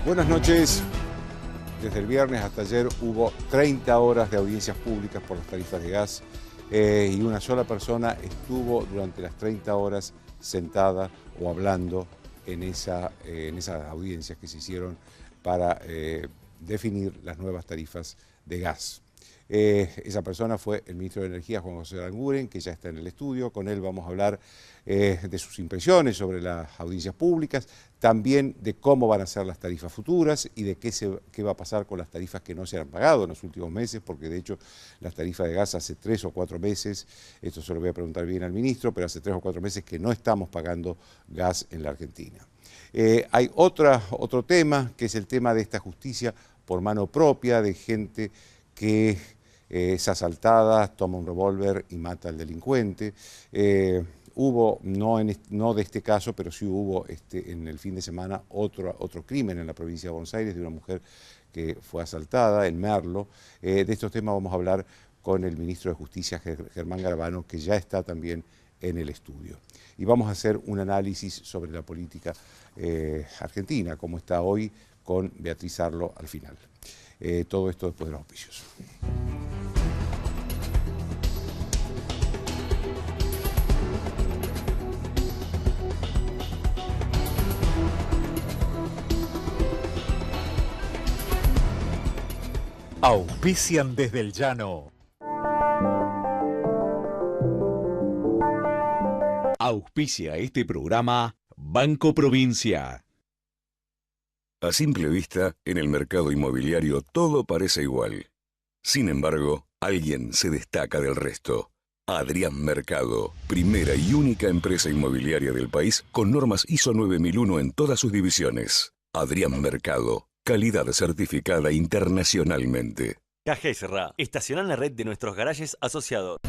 Buenas noches. Desde el viernes hasta ayer hubo 30 horas de audiencias públicas por las tarifas de gas y una sola persona estuvo durante las 30 horas sentada o hablando en esas audiencias que se hicieron para definir las nuevas tarifas de gas. Esa persona fue el ministro de Energía, Juan José Aranguren, que ya está en el estudio. Con él vamos a hablar de sus impresiones sobre las audiencias públicas, también de cómo van a ser las tarifas futuras y de qué va a pasar con las tarifas que no se han pagado en los últimos meses, porque de hecho las tarifas de gas hace 3 o 4 meses, esto se lo voy a preguntar bien al ministro, pero hace 3 o 4 meses que no estamos pagando gas en la Argentina. Hay otro tema, que es el tema de esta justicia por mano propia, de gente que es asaltada, toma un revólver y mata al delincuente. Hubo, no de este caso, pero sí hubo en el fin de semana otro crimen en la provincia de Buenos Aires de una mujer que fue asaltada en Merlo. De estos temas vamos a hablar con el ministro de Justicia, Germán Garabano, que ya está también en el estudio. Y vamos a hacer un análisis sobre la política argentina, como está hoy, con Beatriz Arlo al final. Todo esto después de los auspicios. Auspician desde el llano. Auspicia este programa Banco Provincia. A simple vista, en el mercado inmobiliario todo parece igual. Sin embargo, alguien se destaca del resto. Adrián Mercado, primera y única empresa inmobiliaria del país con normas ISO 9001 en todas sus divisiones. Adrián Mercado, calidad certificada internacionalmente. Caja y Cerrá, estaciona en la red de nuestros garajes asociados.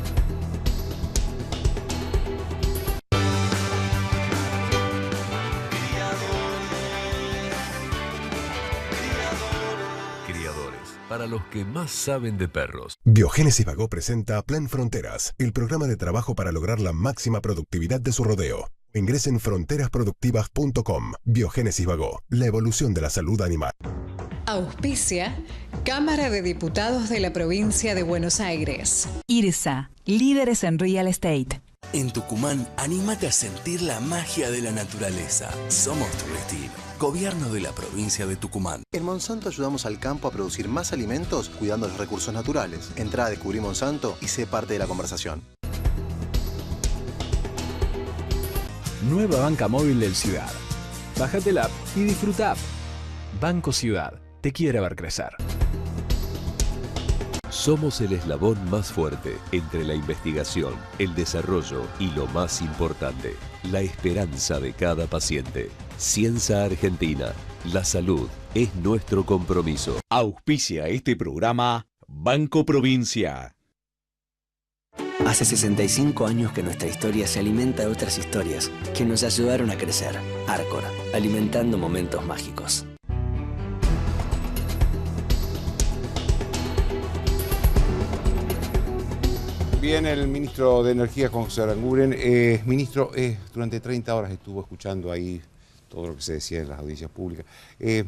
Para los que más saben de perros. Biogénesis Vagó presenta Plan Fronteras, el programa de trabajo para lograr la máxima productividad de su rodeo. Ingresen fronterasproductivas.com. Biogénesis Vagó, la evolución de la salud animal. Auspicia Cámara de Diputados de la Provincia de Buenos Aires. IRSA, líderes en real estate. En Tucumán, anímate a sentir la magia de la naturaleza. Somos tu destino. Gobierno de la provincia de Tucumán. En Monsanto ayudamos al campo a producir más alimentos cuidando los recursos naturales. Entrá a Descubrir Monsanto y sé parte de la conversación. Nueva banca móvil del Ciudad. Bájate la app y disfruta. Banco Ciudad, te quiere ver crecer. Somos el eslabón más fuerte entre la investigación, el desarrollo y lo más importante, la esperanza de cada paciente. Cienza Argentina. La salud es nuestro compromiso. Auspicia este programa Banco Provincia. Hace 65 años que nuestra historia se alimenta de otras historias que nos ayudaron a crecer. Arcor, alimentando momentos mágicos. Bien, el ministro de Energía, Juan José Aranguren. Ministro, durante 30 horas estuvo escuchando ahí todo lo que se decía en las audiencias públicas. ¿Qué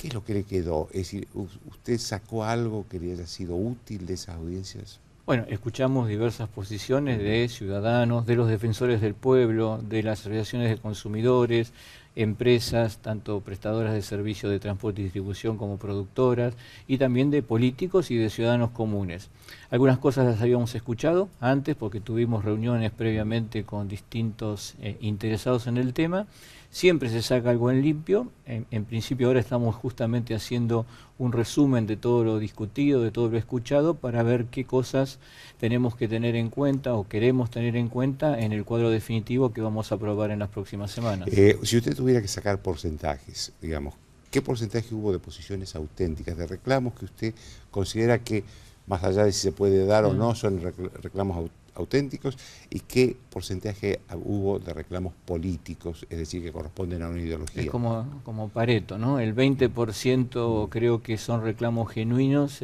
es lo que le quedó? Es decir, ¿usted sacó algo que le haya sido útil de esas audiencias? Bueno, escuchamos diversas posiciones de ciudadanos, de los defensores del pueblo, de las asociaciones de consumidores, empresas, tanto prestadoras de servicios de transporte y distribución como productoras, y también de políticos y de ciudadanos comunes. Algunas cosas las habíamos escuchado antes porque tuvimos reuniones previamente con distintos interesados en el tema. Siempre se saca algo en limpio. En principio ahora estamos justamente haciendo un resumen de todo lo discutido, de todo lo escuchado, para ver qué cosas tenemos que tener en cuenta o queremos tener en cuenta en el cuadro definitivo que vamos a aprobar en las próximas semanas. Si usted tuviera que sacar porcentajes, digamos, ¿qué porcentaje hubo de posiciones auténticas, de reclamos que usted considera que, más allá de si se puede dar o no, son reclamos auténticos, y qué porcentaje hubo de reclamos políticos, es decir, que corresponden a una ideología? Es como Pareto, ¿no? El 20% creo que son reclamos genuinos,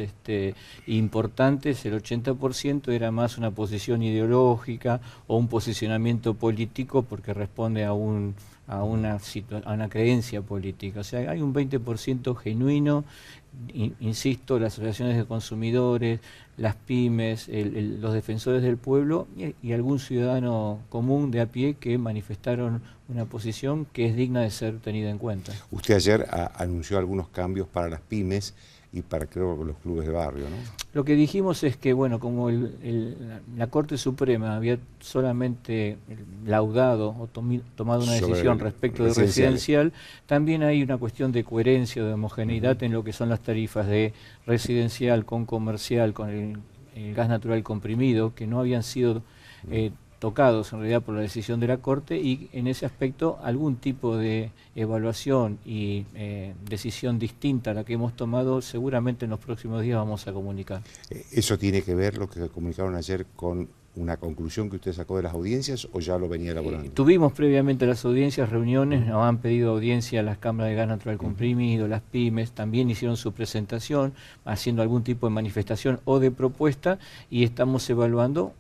importantes, el 80% era más una posición ideológica o un posicionamiento político porque responde a a una creencia política. O sea, hay un 20% genuino, insisto, las asociaciones de consumidores, las pymes, los defensores del pueblo y algún ciudadano común de a pie que manifestaron una posición que es digna de ser tenida en cuenta. Usted ayer anunció algunos cambios para las pymes y para, creo, los clubes de barrio, ¿no? Lo que dijimos es que, bueno, como la Corte Suprema había solamente laudado o tomado una decisión respecto de residencial, también hay una cuestión de coherencia, de homogeneidad en lo que son las tarifas de residencial con comercial, con el gas natural comprimido, que no habían sido tocados en realidad por la decisión de la Corte, y en ese aspecto algún tipo de evaluación y decisión distinta a la que hemos tomado seguramente en los próximos días vamos a comunicar. ¿Eso tiene que ver, lo que comunicaron ayer, con una conclusión que usted sacó de las audiencias o ya lo venía elaborando? Tuvimos previamente las audiencias, reuniones, nos han pedido audiencia las cámaras de gas natural comprimido, las pymes, también hicieron su presentación haciendo algún tipo de manifestación o de propuesta, y estamos evaluando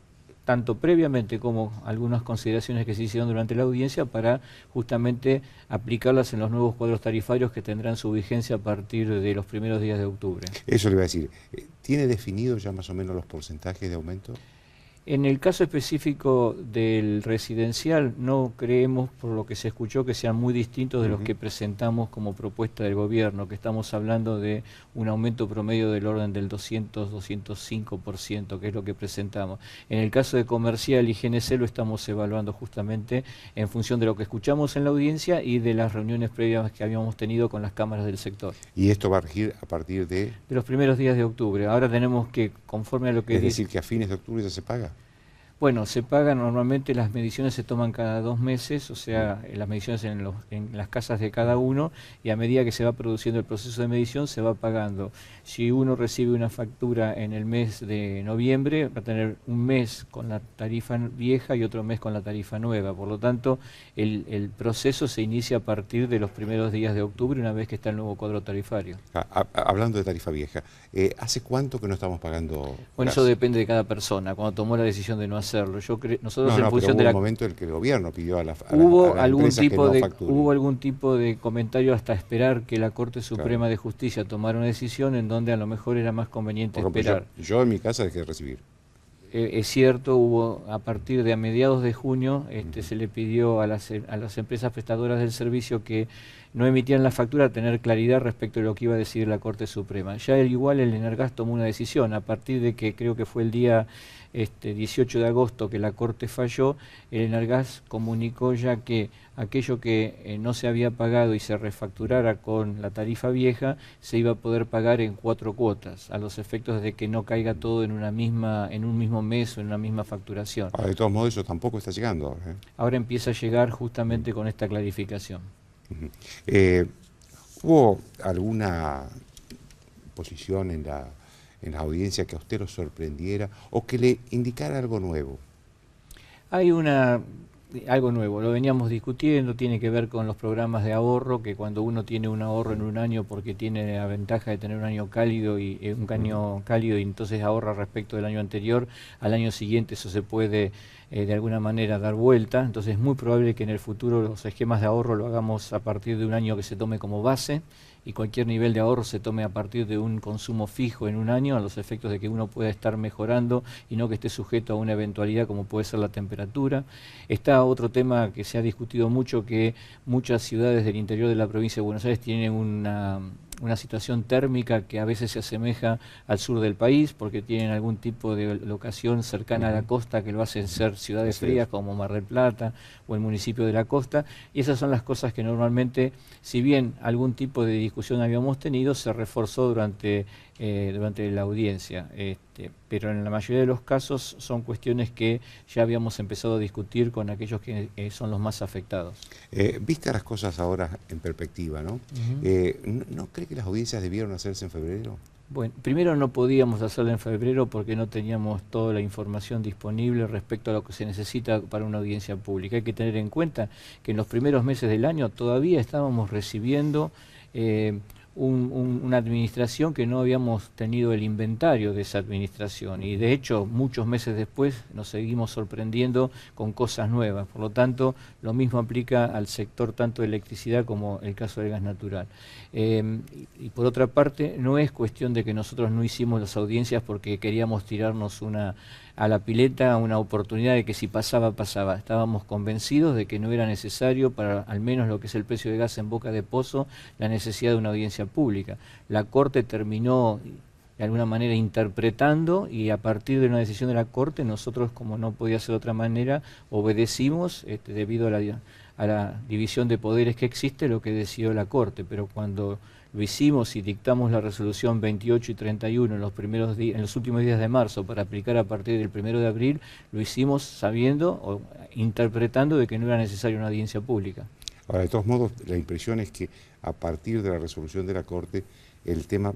tanto previamente como algunas consideraciones que se hicieron durante la audiencia para justamente aplicarlas en los nuevos cuadros tarifarios que tendrán su vigencia a partir de los primeros días de octubre. Eso le iba a decir. ¿Tiene definido ya más o menos los porcentajes de aumento? En el caso específico del residencial, no creemos, por lo que se escuchó, que sean muy distintos de los que presentamos como propuesta del gobierno, que estamos hablando de un aumento promedio del orden del 200-205%, que es lo que presentamos. En el caso de comercial y GNC lo estamos evaluando justamente en función de lo que escuchamos en la audiencia y de las reuniones previas que habíamos tenido con las cámaras del sector. ¿Y esto va a regir a partir de...? De los primeros días de octubre. Ahora tenemos que, conforme a lo que... Es decir, que a fines de octubre ya se paga. Bueno, se paga normalmente, las mediciones se toman cada 2 meses, o sea, las mediciones en las casas de cada uno, y a medida que se va produciendo el proceso de medición se va pagando. Si uno recibe una factura en el mes de noviembre, va a tener un mes con la tarifa vieja y otro mes con la tarifa nueva. Por lo tanto, el proceso se inicia a partir de los primeros días de octubre, una vez que está el nuevo cuadro tarifario. Hablando de tarifa vieja, ¿hace cuánto que no estamos pagando Bueno, gas? eso depende de cada persona, cuando tomó la decisión de no hacerlo. Nosotros en función pero de hubo un momento en el que el gobierno pidió a la hubo algún tipo de comentario hasta esperar que la Corte Suprema de Justicia tomara una decisión en donde a lo mejor era más conveniente esperar. Yo en mi casa dejé de recibir. Es cierto, hubo a partir de a mediados de junio se le pidió a las empresas prestadoras del servicio que no emitían la factura tener claridad respecto de lo que iba a decidir la Corte Suprema. Ya igual el Energas tomó una decisión a partir de que creo que fue el día 18 de agosto que la Corte falló. El Energas comunicó ya que aquello que no se había pagado y se refacturara con la tarifa vieja se iba a poder pagar en 4 cuotas, a los efectos de que no caiga todo en un mismo mes o en una misma facturación. Ahora, de todos modos, eso tampoco está llegando ahora. Ahora empieza a llegar justamente con esta clarificación. ¿Hubo alguna posición en la audiencia que a usted lo sorprendiera o que le indicara algo nuevo? Hay algo nuevo, lo veníamos discutiendo, tiene que ver con los programas de ahorro, que cuando uno tiene un ahorro en un año porque tiene la ventaja de tener un año cálido y entonces ahorra respecto del año anterior, al año siguiente eso se puede de alguna manera dar vuelta. Entonces es muy probable que en el futuro los esquemas de ahorro lo hagamos a partir de un año que se tome como base, y cualquier nivel de ahorro se tome a partir de un consumo fijo en un año, a los efectos de que uno pueda estar mejorando y no que esté sujeto a una eventualidad como puede ser la temperatura. Está otro tema que se ha discutido mucho, que muchas ciudades del interior de la provincia de Buenos Aires tienen una situación térmica que a veces se asemeja al sur del país, porque tienen algún tipo de locación cercana a la costa que lo hacen ser ciudades frías como Mar del Plata o el municipio de la costa, y esas son las cosas que normalmente, si bien algún tipo de discusión habíamos tenido, se reforzó durante la audiencia, pero en la mayoría de los casos son cuestiones que ya habíamos empezado a discutir con aquellos que son los más afectados. Vistas las cosas ahora en perspectiva, ¿no? ¿No cree que las audiencias debieron hacerse en febrero? Bueno, primero no podíamos hacerlo en febrero porque no teníamos toda la información disponible respecto a lo que se necesita para una audiencia pública. Hay que tener en cuenta que en los primeros meses del año todavía estábamos recibiendo una administración que no habíamos tenido el inventario de esa administración, y de hecho muchos meses después nos seguimos sorprendiendo con cosas nuevas. Por lo tanto, lo mismo aplica al sector tanto de electricidad como el caso del gas natural. Y por otra parte, no es cuestión de que nosotros no hicimos las audiencias porque queríamos tirarnos a la pileta una oportunidad de que si pasaba, pasaba. Estábamos convencidos de que no era necesario, para al menos lo que es el precio de gas en Boca de Pozo, la necesidad de una audiencia pública. La Corte terminó de alguna manera interpretando, y a partir de una decisión de la Corte, nosotros, como no podía ser de otra manera, obedecimos debido a la división de poderes que existe, lo que decidió la Corte. Pero cuando lo hicimos y dictamos la resolución 28 y 31 en los últimos días de marzo para aplicar a partir del 1 de abril, lo hicimos sabiendo o interpretando de que no era necesaria una audiencia pública. Ahora, de todos modos, la impresión es que a partir de la resolución de la Corte el tema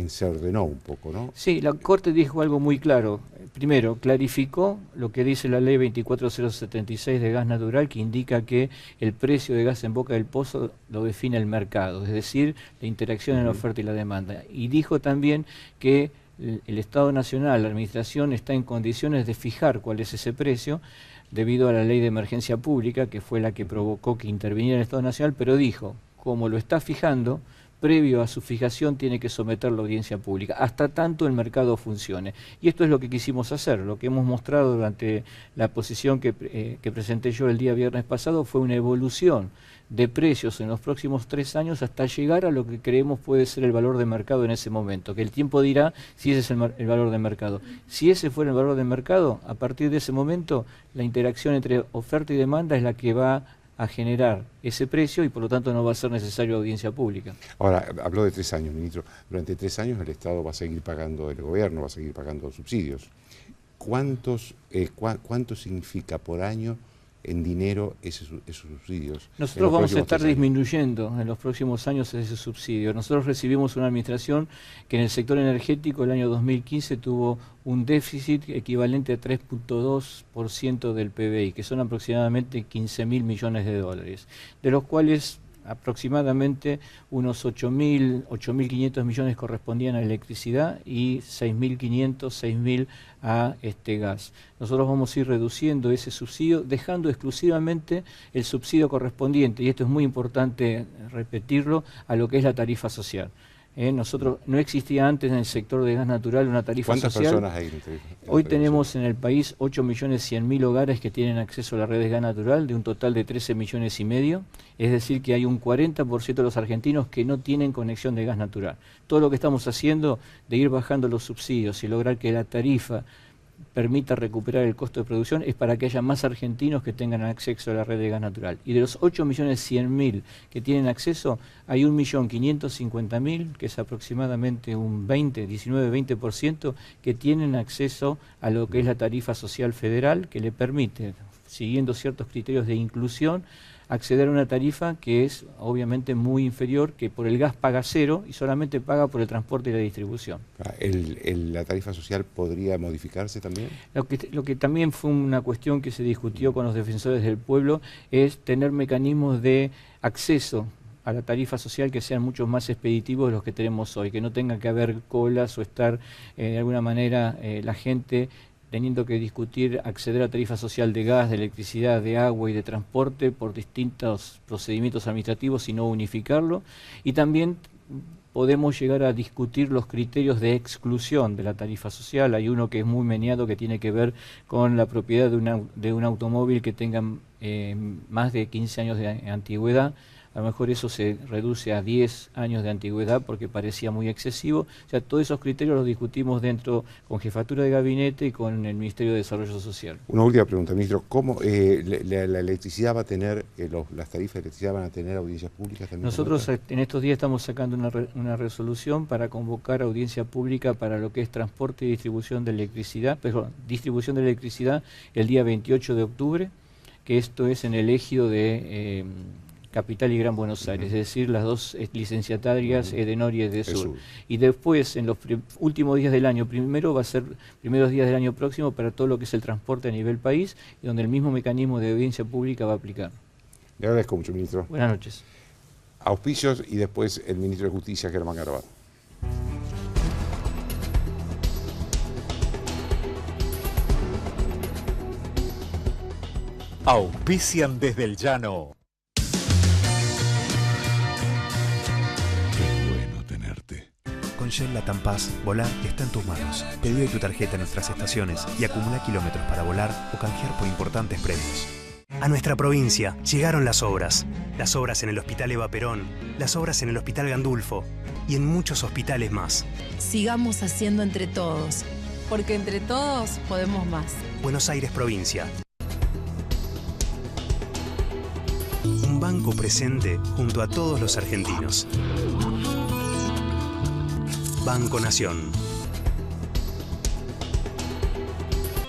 se ordenó un poco, ¿no? Sí, la Corte dijo algo muy claro. Primero, clarificó lo que dice la ley 24076 de gas natural, que indica que el precio de gas en Boca del Pozo lo define el mercado, es decir, la interacción en la oferta y la demanda. Y dijo también que el Estado Nacional, la Administración, está en condiciones de fijar cuál es ese precio, debido a la ley de emergencia pública, que fue la que provocó que interviniera el Estado Nacional, pero dijo, como lo está fijando, previo a su fijación tiene que someter la audiencia pública, hasta tanto el mercado funcione. Y esto es lo que quisimos hacer. Lo que hemos mostrado durante la posición que presenté yo el día viernes pasado fue una evolución de precios en los próximos 3 años hasta llegar a lo que creemos puede ser el valor de mercado en ese momento, que el tiempo dirá si ese es el valor de mercado. Si ese fuera el valor de mercado, a partir de ese momento la interacción entre oferta y demanda es la que va a generar ese precio, y por lo tanto no va a ser necesario audiencia pública. Ahora, habló de 3 años, ministro. Durante 3 años el Estado va a seguir pagando, el gobierno va a seguir pagando subsidios. ¿Cuánto significa por año en dinero esos subsidios? Nosotros vamos a estar disminuyendo en los próximos años ese subsidio. Nosotros recibimos una administración que en el sector energético el año 2015 tuvo un déficit equivalente a 3.2% del PBI, que son aproximadamente 15.000 millones de dólares, de los cuales aproximadamente unos 8.500 millones correspondían a electricidad y 6.500 a gas. Nosotros vamos a ir reduciendo ese subsidio, dejando exclusivamente el subsidio correspondiente, y esto es muy importante repetirlo, a lo que es la tarifa social. Nosotros no existía antes en el sector de gas natural una tarifa social. ¿Cuántas personas hay en el tarifa? Hoy tenemos en el país 8.100.000 hogares que tienen acceso a la red de gas natural, de un total de 13,5 millones. Es decir, que hay un 40% de los argentinos que no tienen conexión de gas natural. Todo lo que estamos haciendo de ir bajando los subsidios y lograr que la tarifa permita recuperar el costo de producción es para que haya más argentinos que tengan acceso a la red de gas natural. Y de los 8.100.000 que tienen acceso, hay 1.550.000, que es aproximadamente un 19-20%, que tienen acceso a lo que es la tarifa social federal, que le permite, siguiendo ciertos criterios de inclusión, acceder a una tarifa que es obviamente muy inferior, que por el gas paga 0 y solamente paga por el transporte y la distribución. ¿La tarifa social podría modificarse también? Lo que también fue una cuestión que se discutió con los defensores del pueblo es tener mecanismos de acceso a la tarifa social que sean mucho más expeditivos de los que tenemos hoy, que no tenga que haber colas o estar de alguna manera la gente teniendo que discutir acceder a tarifa social de gas, de electricidad, de agua y de transporte por distintos procedimientos administrativos y no unificarlo. Y también podemos llegar a discutir los criterios de exclusión de la tarifa social. Hay uno que es muy meneado, que tiene que ver con la propiedad de un automóvil que tenga más de 15 años de antigüedad. A lo mejor eso se reduce a 10 años de antigüedad porque parecía muy excesivo. O sea, todos esos criterios los discutimos dentro con Jefatura de Gabinete y con el Ministerio de Desarrollo Social. Una última pregunta, ministro. ¿Cómo la electricidad va a tener, las tarifas de electricidad van a tener audiencias públicas también? Nosotros en estos días estamos sacando una resolución para convocar audiencia pública para lo que es transporte y distribución de electricidad, distribución de electricidad el día 28 de octubre, que esto es en el ejido de Capital y Gran Buenos Aires, es decir, las dos licenciatarias Edenor y Edesur. Y después, en los últimos días del año, primero va a ser primeros días del año próximo para todo lo que es el transporte a nivel país, y donde el mismo mecanismo de audiencia pública va a aplicar. Le agradezco mucho, ministro. Buenas noches. auspicios y después el ministro de Justicia, Germán Garabano. Auspician desde el llano. Qué bueno tenerte. Con Shell Latam Pass, volar está en tus manos. Pedí tu tarjeta en nuestras estaciones y acumula kilómetros para volar o canjear por importantes premios. A nuestra provincia llegaron las obras. Las obras en el Hospital Eva Perón, las obras en el Hospital Gandulfo y en muchos hospitales más. Sigamos haciendo entre todos, porque entre todos podemos más. Buenos Aires Provincia. Un banco presente junto a todos los argentinos. Banco Nación.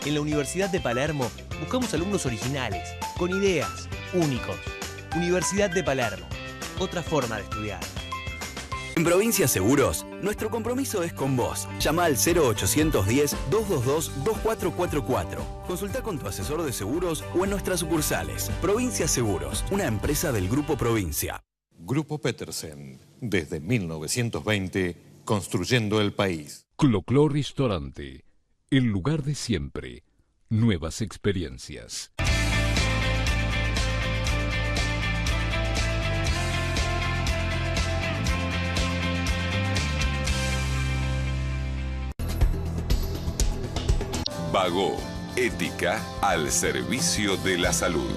En la Universidad de Palermo buscamos alumnos originales, con ideas, únicos. Universidad de Palermo, otra forma de estudiar. En Provincia Seguros, nuestro compromiso es con vos. Llama al 0810-222-2444. Consulta con tu asesor de seguros o en nuestras sucursales. Provincia Seguros, una empresa del Grupo Provincia. Grupo Petersen, desde 1920, construyendo el país. Clo-Clo Restaurante, el lugar de siempre. Nuevas experiencias. Bagó, ética al servicio de la salud.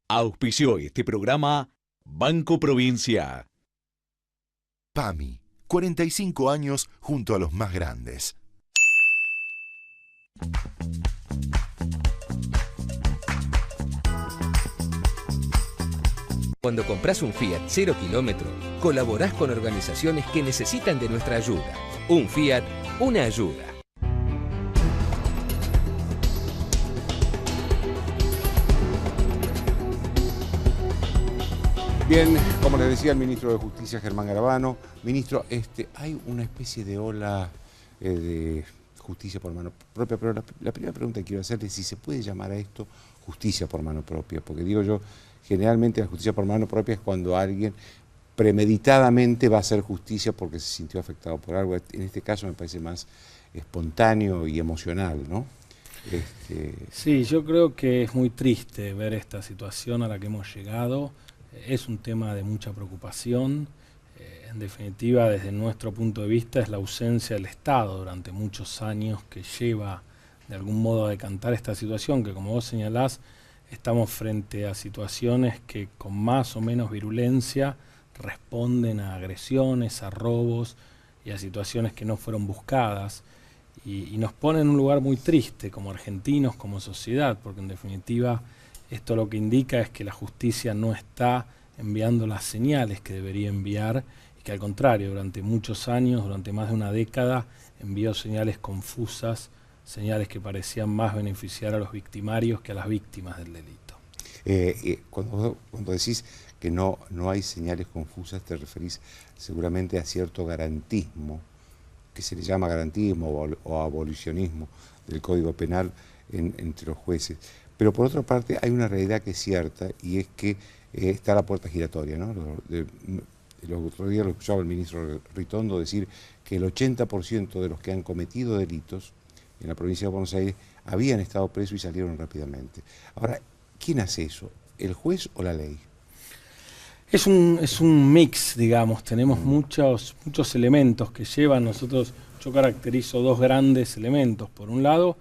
Auspició este programa Banco Provincia. PAMI, 45 años junto a los más grandes. Cuando compras un Fiat 0 kilómetro, colaborás con organizaciones que necesitan de nuestra ayuda. Un Fiat, una ayuda. Bien, como les decía el ministro de Justicia, Germán Garabano, ministro, hay una especie de ola de justicia por mano propia, pero la primera pregunta que quiero hacerle es si se puede llamar a esto justicia por mano propia, porque digo yo, generalmente la justicia por mano propia es cuando alguien premeditadamente va a hacer justicia porque se sintió afectado por algo. En este caso me parece más espontáneo y emocional, ¿no? Sí, yo creo que es muy triste ver esta situación a la que hemos llegado. Es un tema de mucha preocupación. En definitiva, desde nuestro punto de vista, es la ausencia del Estado durante muchos años que lleva de algún modo a decantar esta situación, que como vos señalás, estamos frente a situaciones que con más o menos virulencia responden a agresiones, a robos y a situaciones que no fueron buscadas. Y nos pone en un lugar muy triste como argentinos, como sociedad, porque en definitiva esto lo que indica es que la justicia no está enviando las señales que debería enviar y que al contrario, durante muchos años, durante más de una década, envió señales confusas, señales que parecían más beneficiar a los victimarios que a las víctimas del delito. Cuando decís que no hay señales confusas, te referís seguramente a cierto garantismo, que se le llama garantismo o abolicionismo del Código Penal entre los jueces. Pero por otra parte hay una realidad que es cierta y es que está la puerta giratoria, ¿no? El otro día lo escuchaba el ministro Ritondo decir que el 80% de los que han cometido delitos en la provincia de Buenos Aires habían estado presos y salieron rápidamente. Ahora, ¿quién hace eso? ¿El juez o la ley? Es un mix, digamos, tenemos muchos elementos que llevan yo caracterizo dos grandes elementos. Por un lado,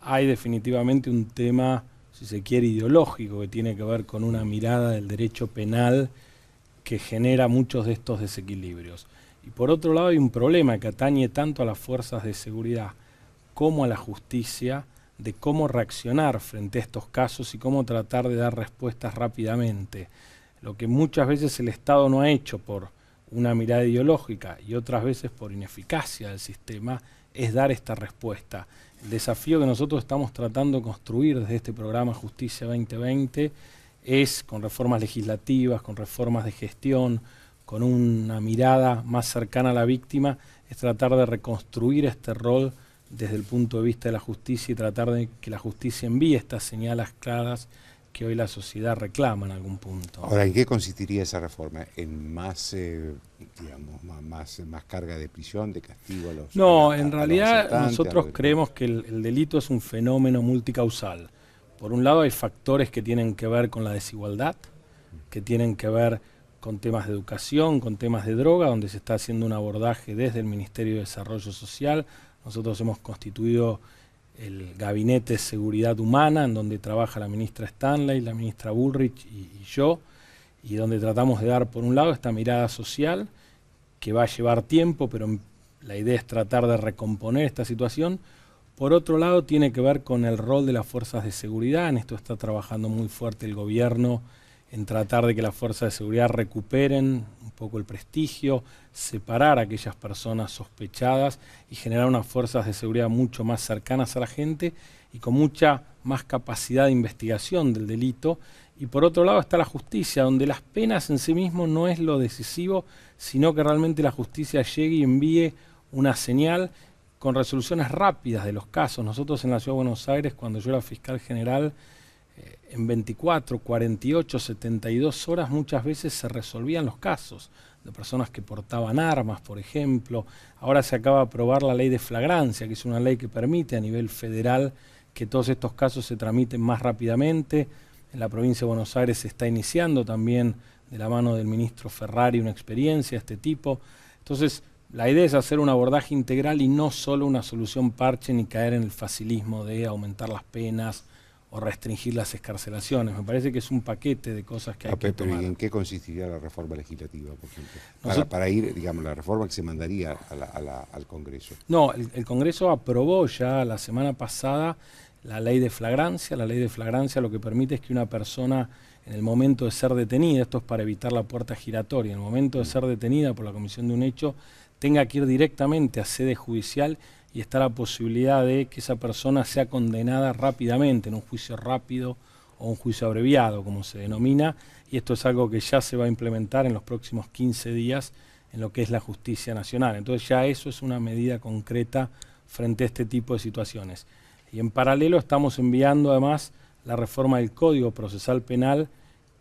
hay definitivamente un tema, si se quiere, ideológico, que tiene que ver con una mirada del derecho penal que genera muchos de estos desequilibrios. Y por otro lado hay un problema que atañe tanto a las fuerzas de seguridad como a la justicia, de cómo reaccionar frente a estos casos y cómo tratar de dar respuestas rápidamente. Lo que muchas veces el Estado no ha hecho por una mirada ideológica y otras veces por ineficacia del sistema es dar esta respuesta. El desafío que nosotros estamos tratando de construir desde este programa Justicia 2020 es con reformas legislativas, con reformas de gestión, con una mirada más cercana a la víctima, es tratar de reconstruir este rol desde el punto de vista de la justicia y tratar de que la justicia envíe estas señales claras que hoy la sociedad reclama en algún punto. Ahora, ¿en qué consistiría esa reforma? ¿En más, digamos, más carga de prisión, de castigo a los... No, en realidad nosotros creemos que el delito es un fenómeno multicausal. Por un lado hay factores que tienen que ver con la desigualdad, que tienen que ver con temas de educación, con temas de droga, donde se está haciendo un abordaje desde el Ministerio de Desarrollo Social. Nosotros hemos constituido el Gabinete de Seguridad Humana, en donde trabaja la ministra Stanley, la ministra Bullrich y yo, y donde tratamos de dar, por un lado, esta mirada social, que va a llevar tiempo, pero la idea es tratar de recomponer esta situación. Por otro lado, tiene que ver con el rol de las fuerzas de seguridad. En esto está trabajando muy fuerte el gobierno, en tratar de que las fuerzas de seguridad recuperen un poco el prestigio, separar a aquellas personas sospechadas y generar unas fuerzas de seguridad mucho más cercanas a la gente y con mucha más capacidad de investigación del delito. Y por otro lado está la justicia, donde las penas en sí mismo no es lo decisivo, sino que realmente la justicia llegue y envíe una señal con resoluciones rápidas de los casos. Nosotros en la Ciudad de Buenos Aires, cuando yo era fiscal general, en 24, 48, 72 horas muchas veces se resolvían los casos de personas que portaban armas, por ejemplo. Ahora se acaba de aprobar la ley de flagrancia, que es una ley que permite a nivel federal que todos estos casos se tramiten más rápidamente. En la provincia de Buenos Aires se está iniciando también, de la mano del ministro Ferrari, una experiencia de este tipo. Entonces, la idea es hacer un abordaje integral y no solo una solución parche ni caer en el facilismo de aumentar las penas o restringir las excarcelaciones. Me parece que es un paquete de cosas que hay que tomar. ¿Y en qué consistiría la reforma legislativa, por ejemplo? Para ir, digamos, la reforma que se mandaría al Congreso. No, el Congreso aprobó ya la semana pasada la ley de flagrancia. La ley de flagrancia lo que permite es que una persona, en el momento de ser detenida, esto es para evitar la puerta giratoria, en el momento de ser detenida por la comisión de un hecho, tenga que ir directamente a sede judicial y está la posibilidad de que esa persona sea condenada rápidamente, en un juicio rápido o un juicio abreviado, como se denomina, y esto es algo que ya se va a implementar en los próximos 15 días en lo que es la justicia nacional. Entonces ya eso es una medida concreta frente a este tipo de situaciones. Y en paralelo estamos enviando además la reforma del Código Procesal Penal,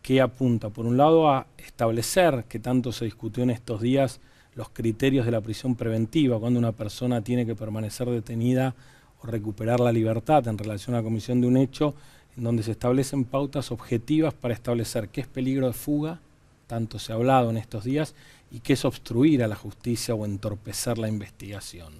que apunta, por un lado, a establecer, que tanto se discutió en estos días, los criterios de la prisión preventiva, cuando una persona tiene que permanecer detenida o recuperar la libertad en relación a la comisión de un hecho, en donde se establecen pautas objetivas para establecer qué es peligro de fuga, tanto se ha hablado en estos días, y qué es obstruir a la justicia o entorpecer la investigación.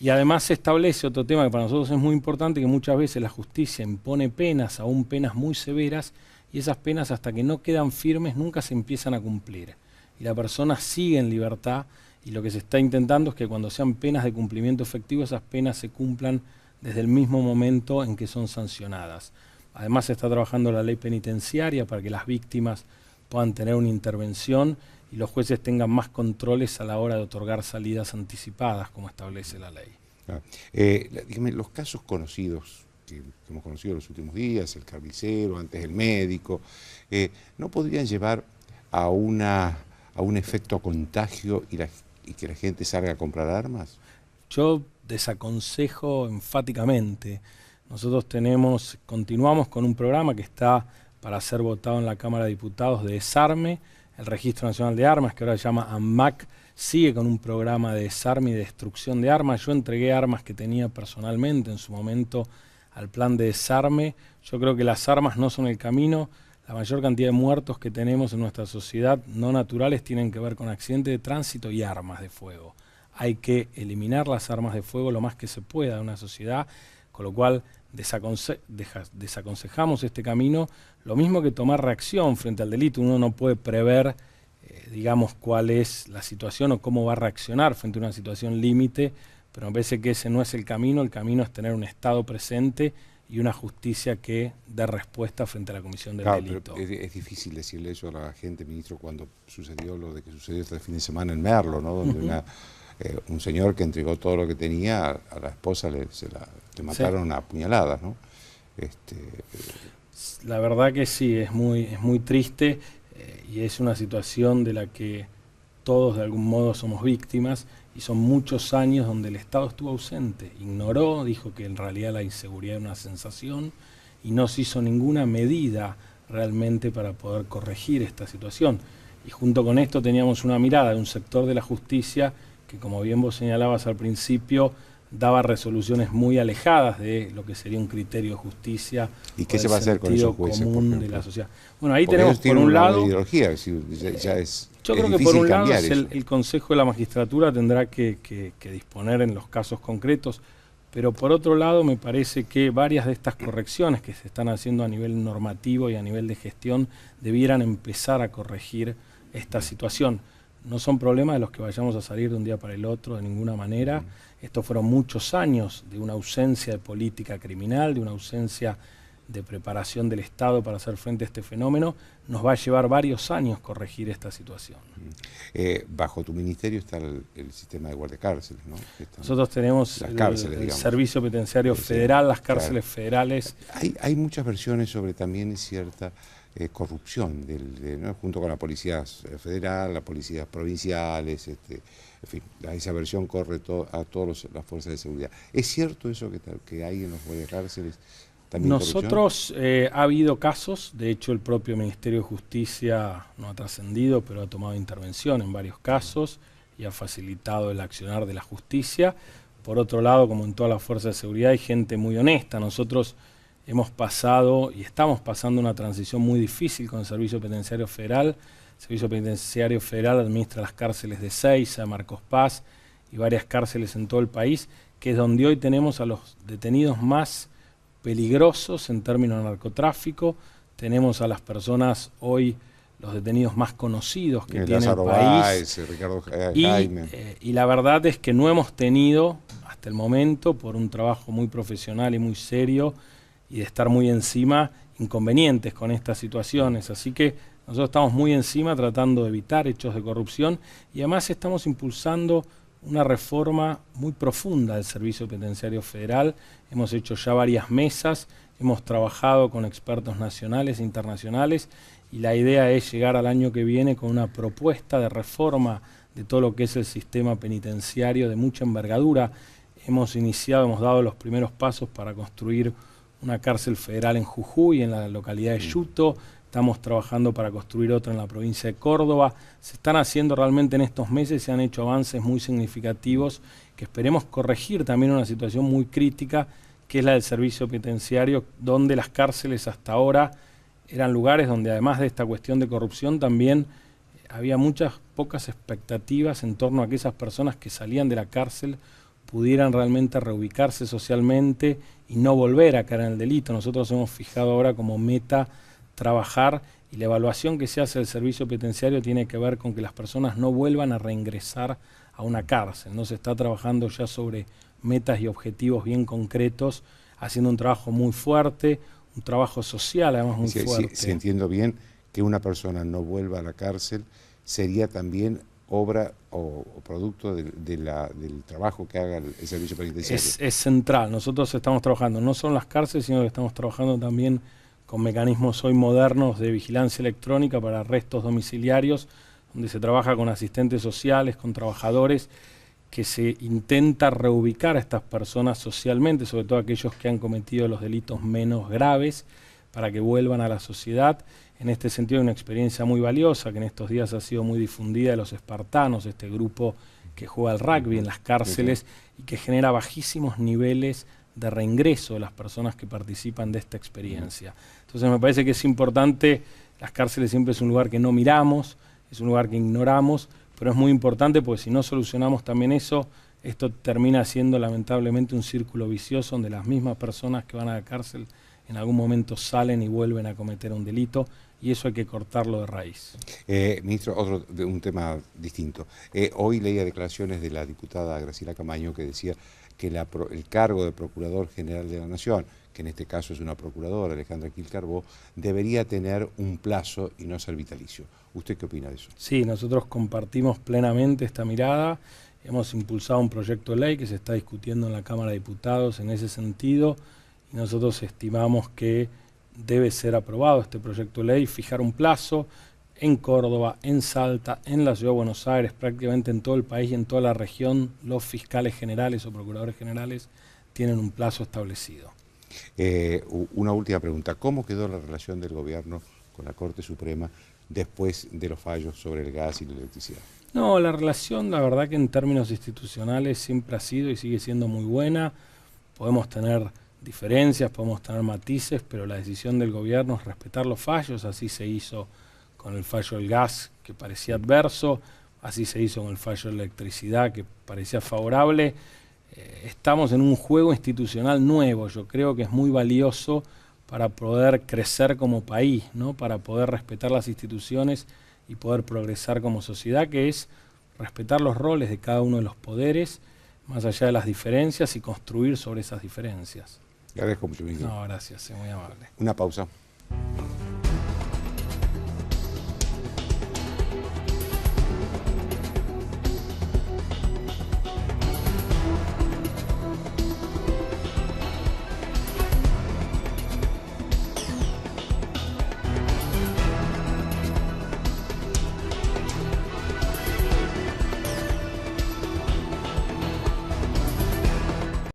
Y además se establece otro tema que para nosotros es muy importante, que muchas veces la justicia impone penas, aún penas muy severas, y esas penas hasta que no quedan firmes nunca se empiezan a cumplir. Y la persona sigue en libertad, y lo que se está intentando es que cuando sean penas de cumplimiento efectivo, esas penas se cumplan desde el mismo momento en que son sancionadas. Además se está trabajando la ley penitenciaria para que las víctimas puedan tener una intervención y los jueces tengan más controles a la hora de otorgar salidas anticipadas, como establece la ley. Dígame, los casos conocidos, que hemos conocido en los últimos días, el carnicero, antes el médico, ¿no podrían llevar a un efecto contagio y que la gente salga a comprar armas? Yo desaconsejo enfáticamente. Nosotros continuamos con un programa que está para ser votado en la Cámara de Diputados de desarme. El Registro Nacional de Armas, que ahora se llama ANMAC, sigue con un programa de desarme y de destrucción de armas. Yo entregué armas que tenía personalmente en su momento al plan de desarme. Yo creo que las armas no son el camino. La mayor cantidad de muertos que tenemos en nuestra sociedad no naturales tienen que ver con accidentes de tránsito y armas de fuego. Hay que eliminar las armas de fuego lo más que se pueda de una sociedad, con lo cual desaconsejamos este camino. Lo mismo que tomar reacción frente al delito. Uno no puede prever, digamos, cuál es la situación o cómo va a reaccionar frente a una situación límite, pero me parece que ese no es el camino es tener un Estado presente y una justicia que dé respuesta frente a la comisión del delito. Pero es difícil decirle eso a la gente, ministro, cuando sucedió lo de que sucedió este fin de semana en Merlo, ¿no? Donde un señor que entregó todo lo que tenía, a la esposa le mataron a puñaladas, ¿no? La verdad que sí, es muy triste y es una situación de la que todos de algún modo somos víctimas, y son muchos años donde el Estado estuvo ausente, ignoró, dijo que en realidad la inseguridad era una sensación y no se hizo ninguna medida realmente para poder corregir esta situación. Y junto con esto teníamos una mirada de un sector de la justicia que, como bien vos señalabas al principio, daba resoluciones muy alejadas de lo que sería un criterio de justicia. ¿Y qué se va a hacer con esos jueces, común de la sociedad? Bueno, ahí porque tenemos por un lado... Ideología, ya es, yo es creo que por un lado el Consejo de la Magistratura tendrá que disponer en los casos concretos, pero por otro lado me parece que varias de estas correcciones que se están haciendo a nivel normativo y a nivel de gestión debieran empezar a corregir esta situación. No son problemas de los que vayamos a salir de un día para el otro de ninguna manera. Estos fueron muchos años de una ausencia de política criminal, de una ausencia de preparación del Estado para hacer frente a este fenómeno. Nos va a llevar varios años corregir esta situación. Bajo tu ministerio está el sistema de guardiacárceles, ¿no? Nosotros tenemos las cárceles, el Servicio Penitenciario Federal, las cárceles federales. Hay muchas versiones sobre también cierta corrupción, ¿no? Junto con la Policía Federal, las policías provinciales, en fin, esa versión corre a todas las fuerzas de seguridad. ¿Es cierto eso que hay en los guardiacárceles? Nosotros, ha habido casos, de hecho el propio Ministerio de Justicia no ha trascendido, pero ha tomado intervención en varios casos y ha facilitado el accionar de la justicia. Por otro lado, como en todas las fuerzas de seguridad, hay gente muy honesta. Nosotros hemos pasado y estamos pasando una transición muy difícil con el Servicio Penitenciario Federal. El Servicio Penitenciario Federal administra las cárceles de Ezeiza, Marcos Paz y varias cárceles en todo el país, que es donde hoy tenemos a los detenidos más peligrosos en términos de narcotráfico. Tenemos a las personas hoy, los detenidos más conocidos que tiene el país. Ricardo Jaime. Y la verdad es que no hemos tenido, hasta el momento, por un trabajo muy profesional y muy serio, y de estar muy encima, inconvenientes con estas situaciones. Así que nosotros estamos muy encima tratando de evitar hechos de corrupción y además estamos impulsando una reforma muy profunda del Servicio Penitenciario Federal. Hemos hecho ya varias mesas, hemos trabajado con expertos nacionales e internacionales y la idea es llegar al año que viene con una propuesta de reforma de todo lo que es el sistema penitenciario de mucha envergadura. Hemos dado los primeros pasos para construir una cárcel federal en Jujuy, en la localidad de Yuto. Estamos trabajando para construir otra en la provincia de Córdoba. Se están haciendo realmente en estos meses, se han hecho avances muy significativos que esperemos corregir también una situación muy crítica, que es la del servicio penitenciario, donde las cárceles hasta ahora eran lugares donde además de esta cuestión de corrupción también había pocas expectativas en torno a que esas personas que salían de la cárcel pudieran realmente reubicarse socialmente y no volver a caer en el delito. Nosotros hemos fijado ahora como meta trabajar y la evaluación que se hace del servicio penitenciario tiene que ver con que las personas no vuelvan a reingresar a una cárcel. No se está trabajando ya sobre metas y objetivos bien concretos, haciendo un trabajo muy fuerte, un trabajo social además muy fuerte. Si entiendo bien, que una persona no vuelva a la cárcel sería también obra o producto del trabajo que haga el servicio penitenciario. Es central. Nosotros estamos trabajando no solo en las cárceles, sino que estamos trabajando también con mecanismos hoy modernos de vigilancia electrónica para arrestos domiciliarios, donde se trabaja con asistentes sociales, con trabajadores, que se intenta reubicar a estas personas socialmente, sobre todo aquellos que han cometido los delitos menos graves, para que vuelvan a la sociedad. En este sentido, una experiencia muy valiosa que en estos días ha sido muy difundida de los espartanos, este grupo que juega al rugby en las cárceles y que genera bajísimos niveles de reingreso de las personas que participan de esta experiencia. Entonces me parece que es importante, las cárceles siempre es un lugar que no miramos, es un lugar que ignoramos, pero es muy importante porque si no solucionamos también eso, esto termina siendo lamentablemente un círculo vicioso donde las mismas personas que van a la cárcel en algún momento salen y vuelven a cometer un delito, y eso hay que cortarlo de raíz. Ministro, un tema distinto. Hoy leía declaraciones de la diputada Graciela Camaño que decía que el cargo de Procurador General de la Nación, que en este caso es una procuradora, Alejandra Quilcarbó, debería tener un plazo y no ser vitalicio. ¿Usted qué opina de eso? Sí, nosotros compartimos plenamente esta mirada. Hemos impulsado un proyecto de ley que se está discutiendo en la Cámara de Diputados en ese sentido, y nosotros estimamos que debe ser aprobado este proyecto de ley, fijar un plazo en Córdoba, en Salta, en la Ciudad de Buenos Aires, prácticamente en todo el país y en toda la región, los fiscales generales o procuradores generales tienen un plazo establecido. Una última pregunta. ¿Cómo quedó la relación del gobierno con la Corte Suprema después de los fallos sobre el gas y la electricidad? No, la relación, la verdad que en términos institucionales siempre ha sido y sigue siendo muy buena. Podemos tener diferencias, podemos tener matices, pero la decisión del gobierno es respetar los fallos. Así se hizo con el fallo del gas, que parecía adverso, así se hizo con el fallo de la electricidad, que parecía favorable. Estamos en un juego institucional nuevo. Yo creo que es muy valioso para poder crecer como país, ¿no? Para poder respetar las instituciones y poder progresar como sociedad, que es respetar los roles de cada uno de los poderes, más allá de las diferencias, y construir sobre esas diferencias. Le agradezco mucho, Miguel. No, gracias, es muy amable. Una pausa.